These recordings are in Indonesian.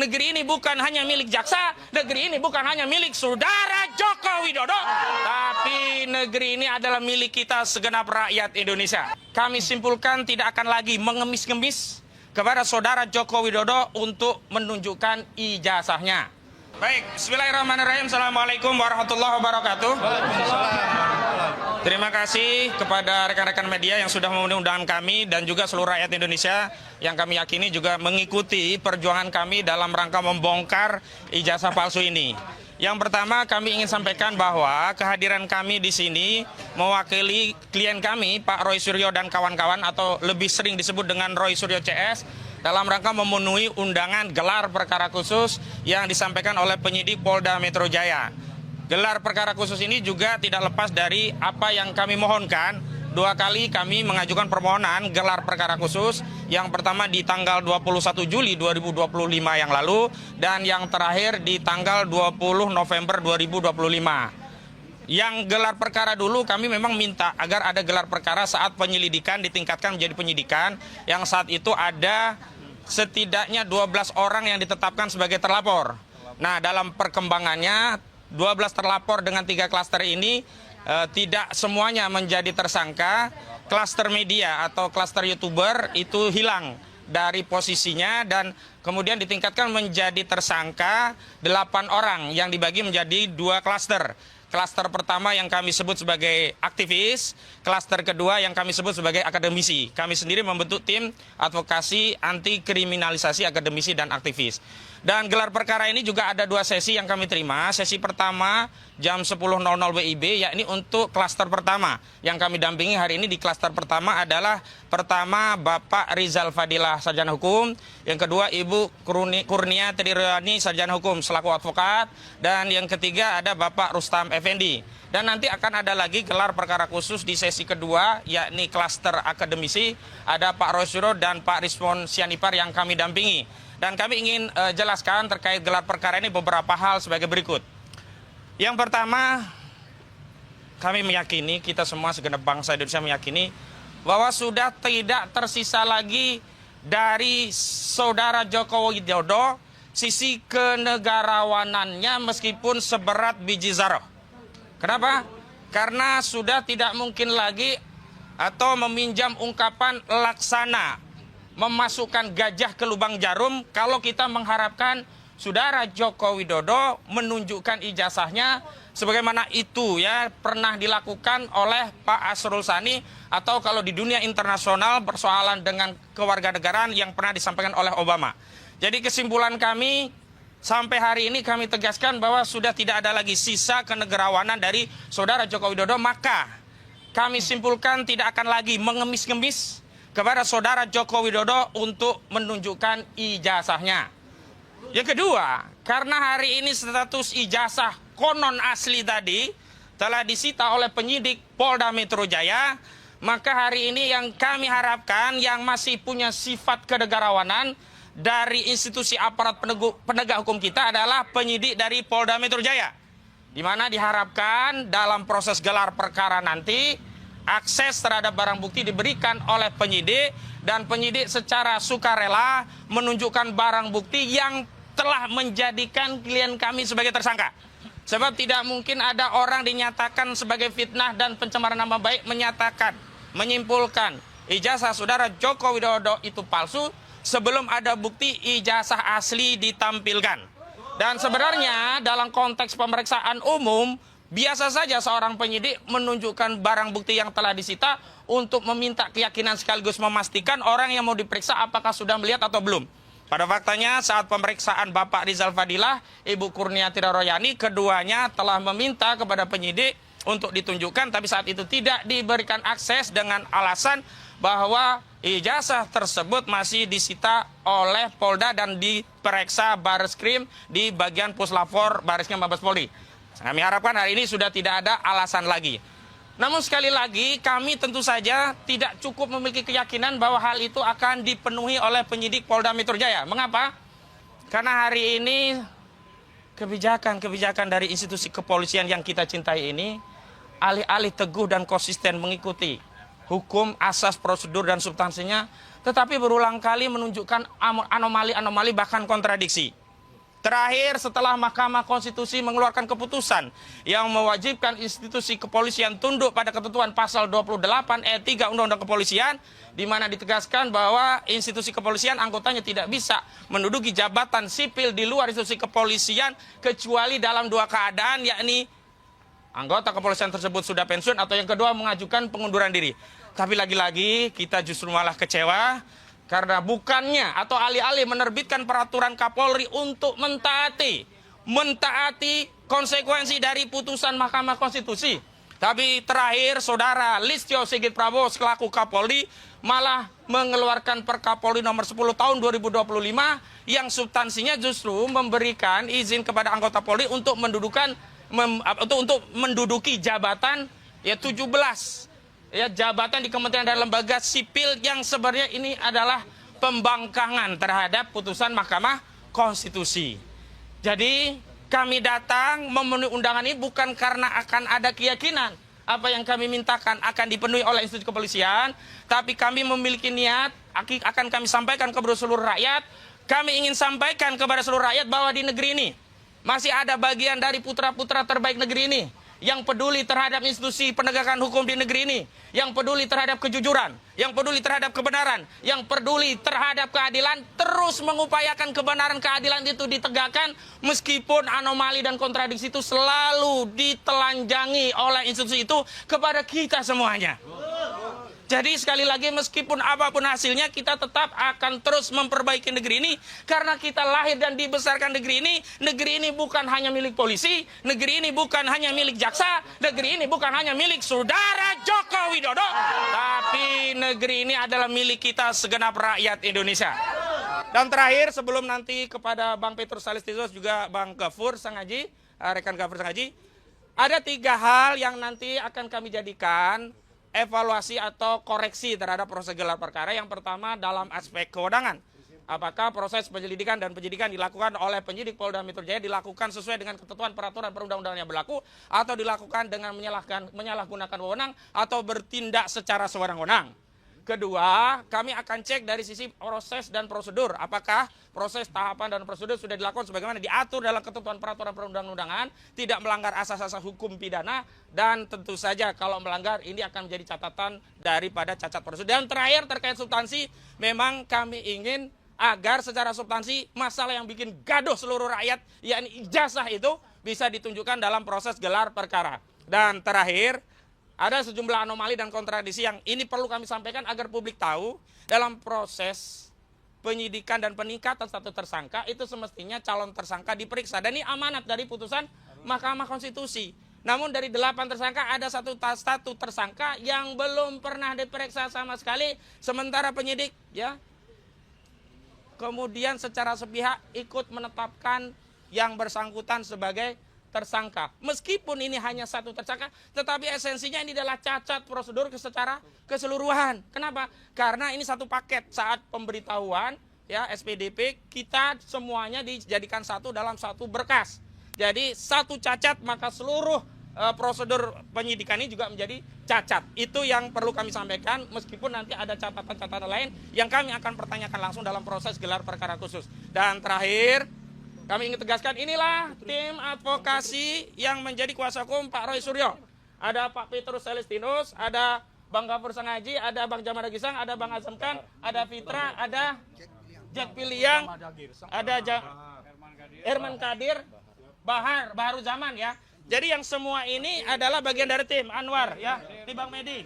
negeri ini bukan hanya milik jaksa, negeri ini bukan hanya milik saudara Joko Widodo, tapi negeri ini adalah milik kita segenap rakyat Indonesia. Kami simpulkan tidak akan lagi mengemis-ngemis kepada saudara Joko Widodo untuk menunjukkan ijazahnya. Baik, bismillahirrahmanirrahim. Assalamualaikum warahmatullahi wabarakatuh. Terima kasih kepada rekan-rekan media yang sudah memenuhi undangan kami dan juga seluruh rakyat Indonesia yang kami yakini juga mengikuti perjuangan kami dalam rangka membongkar ijazah palsu ini. Yang pertama, kami ingin sampaikan bahwa kehadiran kami di sini mewakili klien kami, Pak Roy Suryo dan kawan-kawan, atau lebih sering disebut dengan Roy Suryo CS, dalam rangka memenuhi undangan gelar perkara khusus yang disampaikan oleh penyidik Polda Metro Jaya. Gelar perkara khusus ini juga tidak lepas dari apa yang kami mohonkan. 2 kali kami mengajukan permohonan gelar perkara khusus. Yang pertama di tanggal 21 Juli 2025 yang lalu dan yang terakhir di tanggal 20 November 2025. Yang gelar perkara dulu kami memang minta agar ada gelar perkara saat penyelidikan ditingkatkan menjadi penyidikan, yang saat itu ada setidaknya 12 orang yang ditetapkan sebagai terlapor. Nah, dalam perkembangannya 12 terlapor dengan 3 klaster ini tidak semuanya menjadi tersangka. Klaster media atau klaster YouTuber itu hilang dari posisinya dan kemudian ditingkatkan menjadi tersangka 8 orang yang dibagi menjadi 2 klaster. Klaster pertama yang kami sebut sebagai aktivis, klaster kedua yang kami sebut sebagai akademisi. Kami sendiri membentuk tim advokasi anti kriminalisasi akademisi dan aktivis. Dan gelar perkara ini juga ada 2 sesi yang kami terima. Sesi pertama jam 10.00 WIB, yakni untuk klaster pertama. Yang kami dampingi hari ini di klaster pertama adalah pertama Bapak Rizal Fadilah, sarjana hukum. Yang kedua Ibu Kurnia Triryani, sarjana hukum selaku advokat. Dan yang ketiga ada Bapak Rustam Effendi. Dan nanti akan ada lagi gelar perkara khusus di sesi kedua, yakni klaster akademisi. Ada Pak Rosuro dan Pak Rizwan Sianipar yang kami dampingi. Dan kami ingin jelaskan terkait gelar perkara ini beberapa hal sebagai berikut. Yang pertama, kami meyakini, kita semua segenap bangsa Indonesia meyakini bahwa sudah tidak tersisa lagi dari saudara Joko Widodo sisi kenegarawanannya meskipun seberat biji zarah. Kenapa? Karena sudah tidak mungkin lagi atau meminjam ungkapan laksana memasukkan gajah ke lubang jarum kalau kita mengharapkan saudara Joko Widodo menunjukkan ijazahnya sebagaimana itu ya pernah dilakukan oleh Pak Asrul Sani, atau kalau di dunia internasional persoalan dengan kewarganegaraan yang pernah disampaikan oleh Obama. Jadi kesimpulan kami sampai hari ini kami tegaskan bahwa sudah tidak ada lagi sisa kenegarawanan dari saudara Joko Widodo, maka kami simpulkan tidak akan lagi mengemis-ngemis kepada saudara Joko Widodo untuk menunjukkan ijazahnya. Yang kedua, karena hari ini status ijazah konon asli tadi telah disita oleh penyidik Polda Metro Jaya, maka hari ini yang kami harapkan yang masih punya sifat kenegarawanan dari institusi aparat penegak hukum kita adalah penyidik dari Polda Metro Jaya, di mana diharapkan dalam proses gelar perkara nanti akses terhadap barang bukti diberikan oleh penyidik dan penyidik secara sukarela menunjukkan barang bukti yang telah menjadikan klien kami sebagai tersangka. Sebab tidak mungkin ada orang dinyatakan sebagai fitnah dan pencemaran nama baik menyimpulkan ijazah saudara Joko Widodo itu palsu sebelum ada bukti ijazah asli ditampilkan. Dan sebenarnya dalam konteks pemeriksaan umum biasa saja seorang penyidik menunjukkan barang bukti yang telah disita untuk meminta keyakinan sekaligus memastikan orang yang mau diperiksa apakah sudah melihat atau belum. Pada faktanya saat pemeriksaan Bapak Rizal Fadilah, Ibu Kurnia Triryani, keduanya telah meminta kepada penyidik untuk ditunjukkan, tapi saat itu tidak diberikan akses dengan alasan bahwa ijazah tersebut masih disita oleh Polda dan diperiksa Bareskrim di bagian Puslapor Bareskrim Mabes Polri. Kami harapkan hari ini sudah tidak ada alasan lagi. Namun sekali lagi kami tentu saja tidak cukup memiliki keyakinan bahwa hal itu akan dipenuhi oleh penyidik Polda Metro Jaya. Mengapa? Karena hari ini kebijakan dari institusi kepolisian yang kita cintai ini alih-alih teguh dan konsisten mengikuti hukum, asas, prosedur, dan substansinya, tetapi berulang kali menunjukkan anomali-anomali bahkan kontradiksi. Terakhir, setelah Mahkamah Konstitusi mengeluarkan keputusan yang mewajibkan institusi kepolisian tunduk pada ketentuan pasal 28 ayat 3 Undang-Undang Kepolisian, di mana ditegaskan bahwa institusi kepolisian anggotanya tidak bisa menduduki jabatan sipil di luar institusi kepolisian kecuali dalam dua keadaan, yakni anggota kepolisian tersebut sudah pensiun atau yang kedua mengajukan pengunduran diri. Tapi lagi-lagi kita justru malah kecewa karena bukannya atau alih-alih menerbitkan peraturan Kapolri untuk mentaati konsekuensi dari putusan Mahkamah Konstitusi. Tapi terakhir Saudara Listio Sigit Prabowo selaku Kapolri malah mengeluarkan Perkapolri nomor 10 tahun 2025 yang substansinya justru memberikan izin kepada anggota Polri untuk menduduki jabatan 17 jabatan di kementerian dan lembaga sipil yang sebenarnya ini adalah pembangkangan terhadap putusan Mahkamah Konstitusi. Jadi kami datang memenuhi undangan ini bukan karena akan ada keyakinan apa yang kami mintakan akan dipenuhi oleh institusi kepolisian, tapi kami memiliki niat akan kami sampaikan kepada seluruh rakyat. Kami ingin sampaikan kepada seluruh rakyat bahwa di negeri ini masih ada bagian dari putra-putra terbaik negeri ini yang peduli terhadap institusi penegakan hukum di negeri ini, yang peduli terhadap kejujuran, yang peduli terhadap kebenaran, yang peduli terhadap keadilan, terus mengupayakan kebenaran keadilan itu ditegakkan meskipun anomali dan kontradiksi itu selalu ditelanjangi oleh institusi itu kepada kita semuanya. Jadi sekali lagi meskipun apapun hasilnya kita tetap akan terus memperbaiki negeri ini karena kita lahir dan dibesarkan negeri ini bukan hanya milik polisi, negeri ini bukan hanya milik jaksa, negeri ini bukan hanya milik Saudara Joko Widodo, tapi negeri ini adalah milik kita segenap rakyat Indonesia. Dan terakhir sebelum nanti kepada Bang Petrus Salestinus juga Bang Gafur Sangaji, rekan Gafur Sangaji, ada 3 hal yang nanti akan kami jadikan evaluasi atau koreksi terhadap proses gelar perkara. Yang pertama dalam aspek kewenangan. Apakah proses penyelidikan dan penyidikan dilakukan oleh penyidik Polda Metro Jaya dilakukan sesuai dengan ketentuan peraturan perundang-undangan yang berlaku atau dilakukan dengan menyalahgunakan wewenang atau bertindak secara sewenang-wenang. Kedua, kami akan cek dari sisi proses dan prosedur. Apakah proses, tahapan, dan prosedur sudah dilakukan sebagaimana diatur dalam ketentuan peraturan perundang-undangan, tidak melanggar asas-asas hukum pidana, dan tentu saja kalau melanggar ini akan menjadi catatan daripada cacat prosedur. Dan terakhir terkait substansi, memang kami ingin agar secara substansi masalah yang bikin gaduh seluruh rakyat, yakni ijazah itu bisa ditunjukkan dalam proses gelar perkara. Dan terakhir, ada sejumlah anomali dan kontradiksi yang ini perlu kami sampaikan agar publik tahu. Dalam proses penyidikan dan peningkatan status tersangka itu semestinya calon tersangka diperiksa. Dan ini amanat dari putusan Mahkamah Konstitusi. Namun dari 8 tersangka ada satu status tersangka yang belum pernah diperiksa sama sekali. Sementara penyidik kemudian secara sepihak ikut menetapkan yang bersangkutan sebagai tersangka. Meskipun ini hanya satu tersangka, tetapi esensinya ini adalah cacat prosedur secara keseluruhan. Kenapa? Karena ini satu paket. Saat pemberitahuan SPDP kita semuanya dijadikan satu dalam satu berkas. Jadi satu cacat maka seluruh prosedur penyidikan ini juga menjadi cacat. Itu yang perlu kami sampaikan meskipun nanti ada catatan-catatan lain yang kami akan pertanyakan langsung dalam proses gelar perkara khusus. Dan terakhir, kami ingin tegaskan inilah tim advokasi yang menjadi kuasa hukum Pak Roy Suryo. Ada Pak Petrus Celestinus, ada Bang Gafur Sangaji, ada Bang Jamada Gisang, ada Bang Azam Khan, ada Fitra, ada Jack Piliang, ada Herman Kadir, Baharu Zaman ya. Jadi yang semua ini adalah bagian dari tim Anwar ini Bang Medi.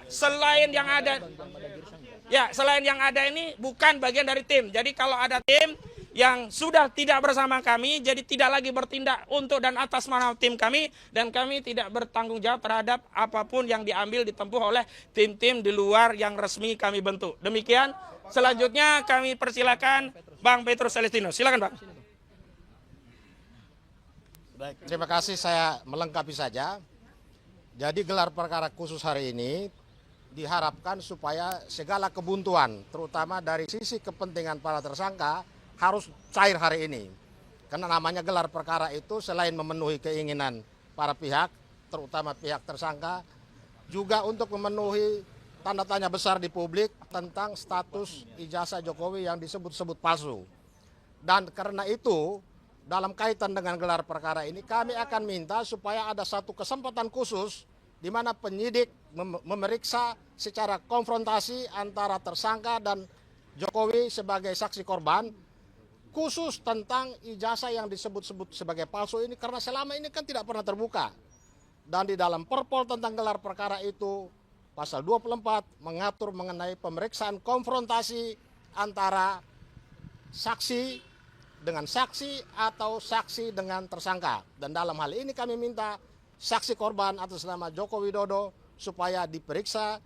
Selain yang ada ini bukan bagian dari tim. Jadi kalau ada tim yang sudah tidak bersama kami, jadi tidak lagi bertindak untuk dan atas nama tim kami, dan kami tidak bertanggung jawab terhadap apapun yang diambil ditempuh oleh tim-tim di luar yang resmi kami bentuk. Demikian, selanjutnya kami persilakan Bang Petrus Celestinus. Silakan Bang. Baik, terima kasih, saya melengkapi saja. Jadi gelar perkara khusus hari ini diharapkan supaya segala kebuntuan, terutama dari sisi kepentingan para tersangka, harus cair hari ini. Karena namanya gelar perkara itu selain memenuhi keinginan para pihak, terutama pihak tersangka, juga untuk memenuhi tanda tanya besar di publik tentang status ijazah Jokowi yang disebut-sebut palsu. Dan karena itu dalam kaitan dengan gelar perkara ini, kami akan minta supaya ada satu kesempatan khusus di mana penyidik memeriksa secara konfrontasi antara tersangka dan Jokowi sebagai saksi korban, khusus tentang ijazah yang disebut-sebut sebagai palsu ini, karena selama ini kan tidak pernah terbuka. Dan di dalam Perpol tentang gelar perkara itu, pasal 24 mengatur mengenai pemeriksaan konfrontasi antara saksi dengan saksi atau saksi dengan tersangka. Dan dalam hal ini kami minta saksi korban atas nama Joko Widodo supaya diperiksa,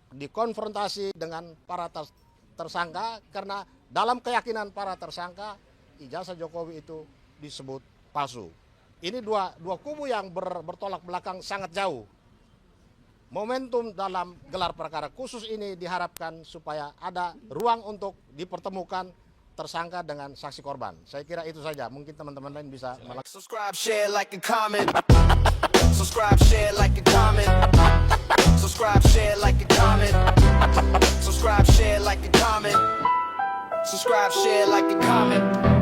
dikonfrontasi dengan para tersangka, karena dalam keyakinan para tersangka ijazah Jokowi itu disebut palsu. Ini dua kubu yang bertolak belakang sangat jauh. Momentum dalam gelar perkara khusus ini diharapkan supaya ada ruang untuk dipertemukan tersangka dengan saksi korban. Saya kira itu saja. Mungkin teman-teman lain bisa melakukan. Subscribe, share, like, and comment. Subscribe, share, like, and comment. Subscribe, share, like, and comment. Subscribe, share, like, and comment. Subscribe, share, like, and comment.